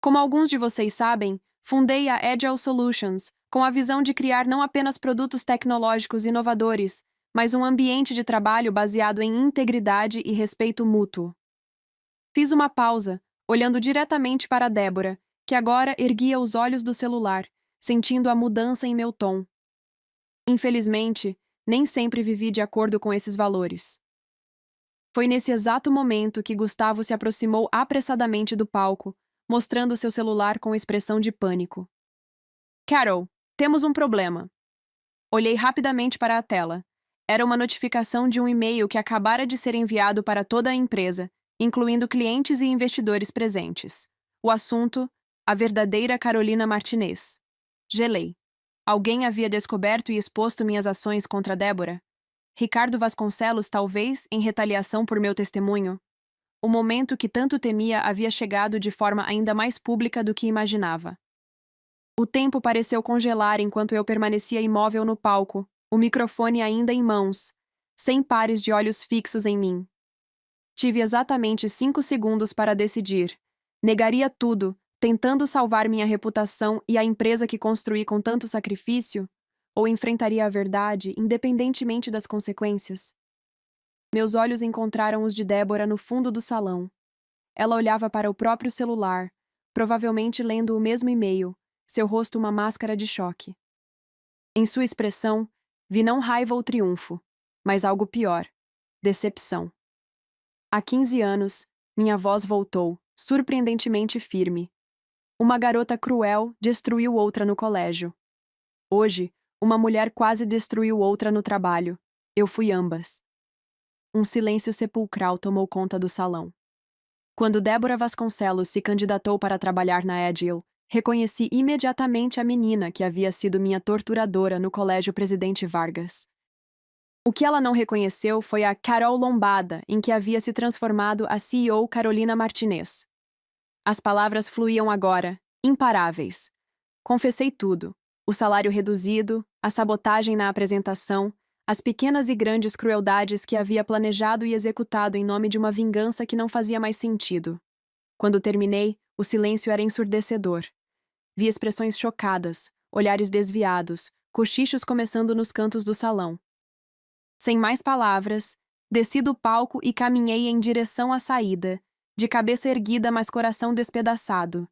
Como alguns de vocês sabem, fundei a Agile Solutions, com a visão de criar não apenas produtos tecnológicos inovadores, mas um ambiente de trabalho baseado em integridade e respeito mútuo. Fiz uma pausa, olhando diretamente para Débora, que agora erguia os olhos do celular, sentindo a mudança em meu tom. Infelizmente, nem sempre vivi de acordo com esses valores. Foi nesse exato momento que Gustavo se aproximou apressadamente do palco, mostrando seu celular com expressão de pânico. Carol, temos um problema. Olhei rapidamente para a tela. Era uma notificação de um e-mail que acabara de ser enviado para toda a empresa, incluindo clientes e investidores presentes. O assunto, a verdadeira Carolina Martinez. Gelei. Alguém havia descoberto e exposto minhas ações contra Débora? Ricardo Vasconcelos, talvez, em retaliação por meu testemunho? O momento que tanto temia havia chegado de forma ainda mais pública do que imaginava. O tempo pareceu congelar enquanto eu permanecia imóvel no palco, o microfone ainda em mãos, sem pares de olhos fixos em mim. Tive exatamente 5 segundos para decidir. Negaria tudo, tentando salvar minha reputação e a empresa que construí com tanto sacrifício, ou enfrentaria a verdade, independentemente das consequências? Meus olhos encontraram os de Débora no fundo do salão. Ela olhava para o próprio celular, provavelmente lendo o mesmo e-mail, seu rosto uma máscara de choque. Em sua expressão, vi não raiva ou triunfo, mas algo pior: decepção. Há 15 anos, minha voz voltou, surpreendentemente firme. Uma garota cruel destruiu outra no colégio. Hoje, uma mulher quase destruiu outra no trabalho. Eu fui ambas. Um silêncio sepulcral tomou conta do salão. Quando Débora Vasconcelos se candidatou para trabalhar na Agile, reconheci imediatamente a menina que havia sido minha torturadora no Colégio Presidente Vargas. O que ela não reconheceu foi a Carol Lombada, em que havia se transformado a CEO Carolina Martinez. As palavras fluíam agora, imparáveis. Confessei tudo: o salário reduzido, a sabotagem na apresentação, as pequenas e grandes crueldades que havia planejado e executado em nome de uma vingança que não fazia mais sentido. Quando terminei, o silêncio era ensurdecedor. Vi expressões chocadas, olhares desviados, cochichos começando nos cantos do salão. Sem mais palavras, desci do palco e caminhei em direção à saída, de cabeça erguida, mas coração despedaçado.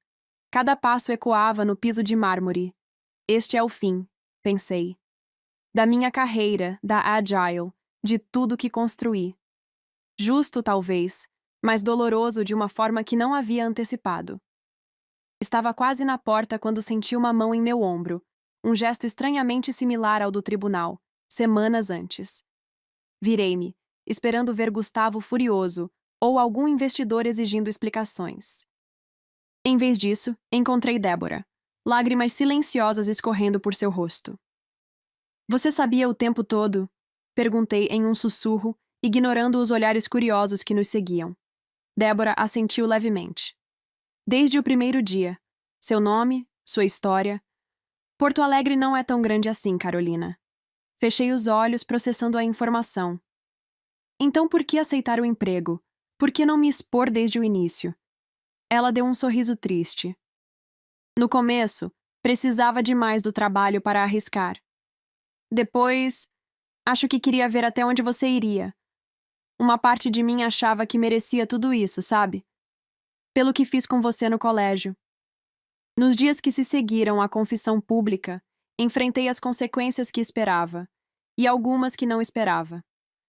Cada passo ecoava no piso de mármore. Este é o fim, pensei. Da minha carreira, da Agile, de tudo que construí. Justo, talvez, mas doloroso de uma forma que não havia antecipado. Estava quase na porta quando senti uma mão em meu ombro, um gesto estranhamente similar ao do tribunal, semanas antes. Virei-me, esperando ver Gustavo furioso ou algum investidor exigindo explicações. Em vez disso, encontrei Débora, lágrimas silenciosas escorrendo por seu rosto. Você sabia o tempo todo? Perguntei em um sussurro, ignorando os olhares curiosos que nos seguiam. Débora assentiu levemente. Desde o primeiro dia. Seu nome, sua história. Porto Alegre não é tão grande assim, Carolina. Fechei os olhos, processando a informação. Então por que aceitar o emprego? Por que não me expor desde o início? Ela deu um sorriso triste. No começo, precisava demais do trabalho para arriscar. Depois, acho que queria ver até onde você iria. Uma parte de mim achava que merecia tudo isso, sabe? Pelo que fiz com você no colégio. Nos dias que se seguiram à confissão pública, enfrentei as consequências que esperava. e algumas que não esperava.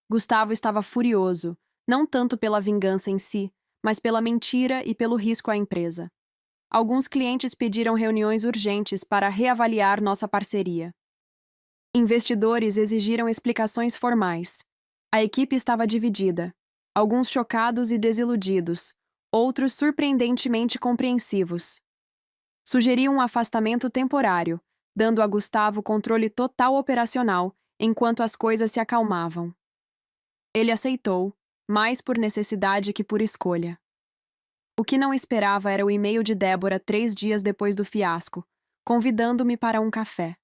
Gustavo estava furioso, não tanto pela vingança em si, mas pela mentira e pelo risco à empresa. Alguns clientes pediram reuniões urgentes para reavaliar nossa parceria. Investidores exigiram explicações formais. A equipe estava dividida, alguns chocados e desiludidos, outros surpreendentemente compreensivos. Sugeri um afastamento temporário, dando a Gustavo controle total operacional enquanto as coisas se acalmavam. Ele aceitou, mais por necessidade que por escolha. O que não esperava era o e-mail de Débora 3 dias depois do fiasco, convidando-me para um café.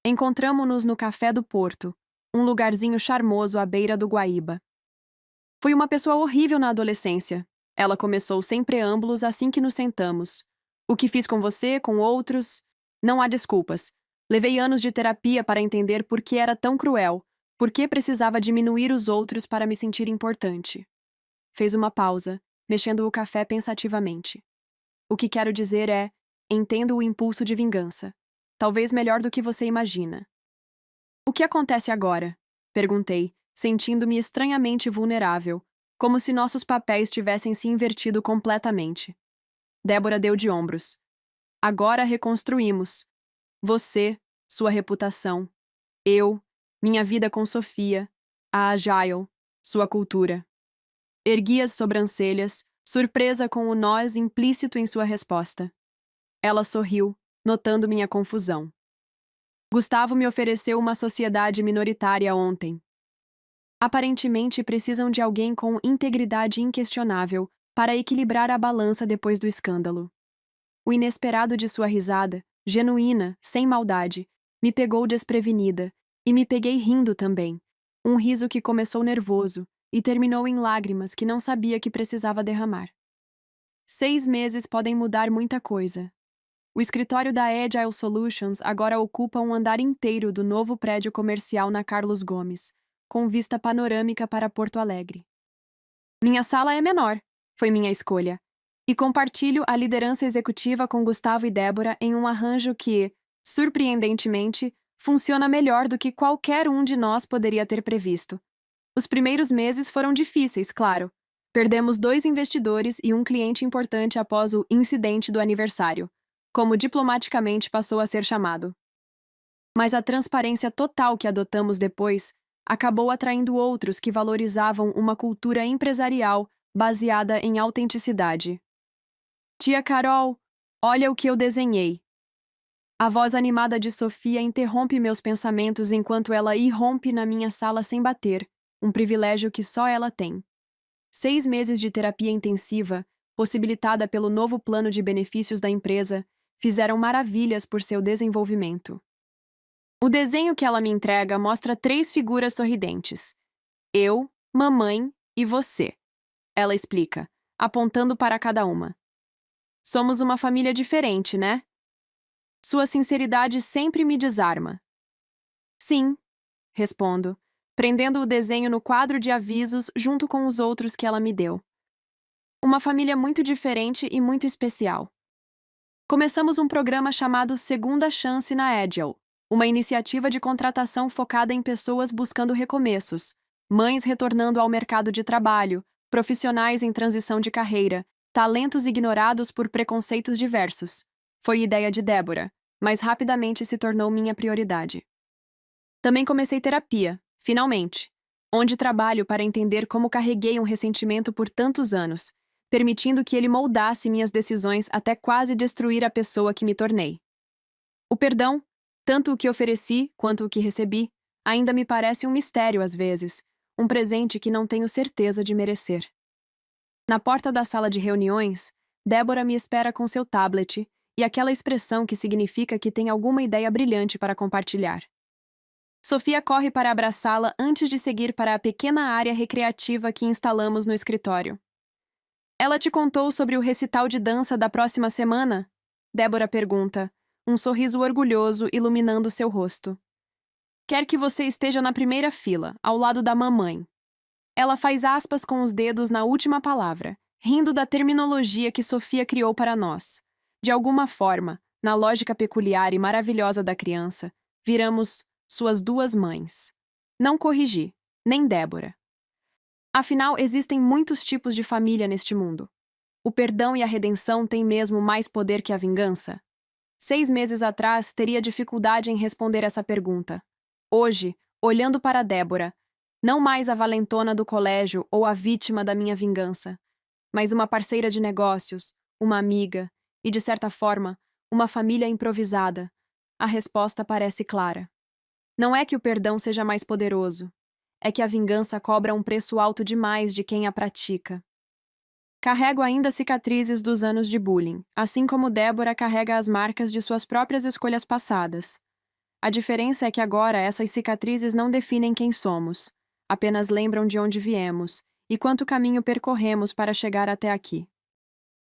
Encontramo-nos no Café do Porto, um lugarzinho charmoso à beira do Guaíba. Fui uma pessoa horrível na adolescência. Ela começou sem preâmbulos assim que nos sentamos. O que fiz com você, com outros? Não há desculpas. Levei anos de terapia para entender por que era tão cruel, por que precisava diminuir os outros para me sentir importante. Fez uma pausa, mexendo o café pensativamente. O que quero dizer é, entendo o impulso de vingança. Talvez melhor do que você imagina. O que acontece agora? Perguntei, sentindo-me estranhamente vulnerável, como se nossos papéis tivessem se invertido completamente. Débora deu de ombros. Agora reconstruímos. Você, sua reputação. Eu, minha vida com Sofia. A Agile, sua cultura. Ergui as sobrancelhas, surpresa com o nós implícito em sua resposta. Ela sorriu, notando minha confusão. Gustavo me ofereceu uma sociedade minoritária ontem. Aparentemente precisam de alguém com integridade inquestionável para equilibrar a balança depois do escândalo. O inesperado de sua risada, genuína, sem maldade, me pegou desprevenida, e me peguei rindo também. Um riso que começou nervoso e terminou em lágrimas que não sabia que precisava derramar. 6 meses podem mudar muita coisa. O escritório da Agile Solutions agora ocupa um andar inteiro do novo prédio comercial na Carlos Gomes, com vista panorâmica para Porto Alegre. Minha sala é menor, foi minha escolha, e compartilho a liderança executiva com Gustavo e Débora em um arranjo que, surpreendentemente, funciona melhor do que qualquer um de nós poderia ter previsto. Os primeiros meses foram difíceis, claro. Perdemos 2 investidores e um cliente importante após o incidente do aniversário, como diplomaticamente passou a ser chamado. Mas a transparência total que adotamos depois acabou atraindo outros que valorizavam uma cultura empresarial baseada em autenticidade. Tia Carol, olha o que eu desenhei. A voz animada de Sofia interrompe meus pensamentos enquanto ela irrompe na minha sala sem bater, um privilégio que só ela tem. 6 meses de terapia intensiva, possibilitada pelo novo plano de benefícios da empresa, fizeram maravilhas por seu desenvolvimento. O desenho que ela me entrega mostra 3 figuras sorridentes. Eu, mamãe e você. Ela explica, apontando para cada uma. Somos uma família diferente, né? Sua sinceridade sempre me desarma. Sim, respondo, prendendo o desenho no quadro de avisos junto com os outros que ela me deu. Uma família muito diferente e muito especial. Começamos um programa chamado Segunda Chance na Agile, uma iniciativa de contratação focada em pessoas buscando recomeços, mães retornando ao mercado de trabalho, profissionais em transição de carreira, talentos ignorados por preconceitos diversos. Foi ideia de Débora, mas rapidamente se tornou minha prioridade. Também comecei terapia, finalmente, onde trabalho para entender como carreguei um ressentimento por tantos anos, permitindo que ele moldasse minhas decisões até quase destruir a pessoa que me tornei. O perdão, tanto o que ofereci quanto o que recebi, ainda me parece um mistério às vezes, um presente que não tenho certeza de merecer. Na porta da sala de reuniões, Débora me espera com seu tablet e aquela expressão que significa que tem alguma ideia brilhante para compartilhar. Sofia corre para abraçá-la antes de seguir para a pequena área recreativa que instalamos no escritório. Ela te contou sobre o recital de dança da próxima semana? Débora pergunta, um sorriso orgulhoso iluminando seu rosto. Quer que você esteja na primeira fila, ao lado da mamãe. Ela faz aspas com os dedos na última palavra, rindo da terminologia que Sofia criou para nós. De alguma forma, na lógica peculiar e maravilhosa da criança, viramos suas duas mães. Não corrigi, nem Débora. Afinal, existem muitos tipos de família neste mundo. O perdão e a redenção têm mesmo mais poder que a vingança? 6 meses atrás, teria dificuldade em responder essa pergunta. Hoje, olhando para Débora, não mais a valentona do colégio ou a vítima da minha vingança, mas uma parceira de negócios, uma amiga e, de certa forma, uma família improvisada, a resposta parece clara. Não é que o perdão seja mais poderoso, é que a vingança cobra um preço alto demais de quem a pratica. Carrego ainda cicatrizes dos anos de bullying, assim como Débora carrega as marcas de suas próprias escolhas passadas. A diferença é que agora essas cicatrizes não definem quem somos, apenas lembram de onde viemos e quanto caminho percorremos para chegar até aqui.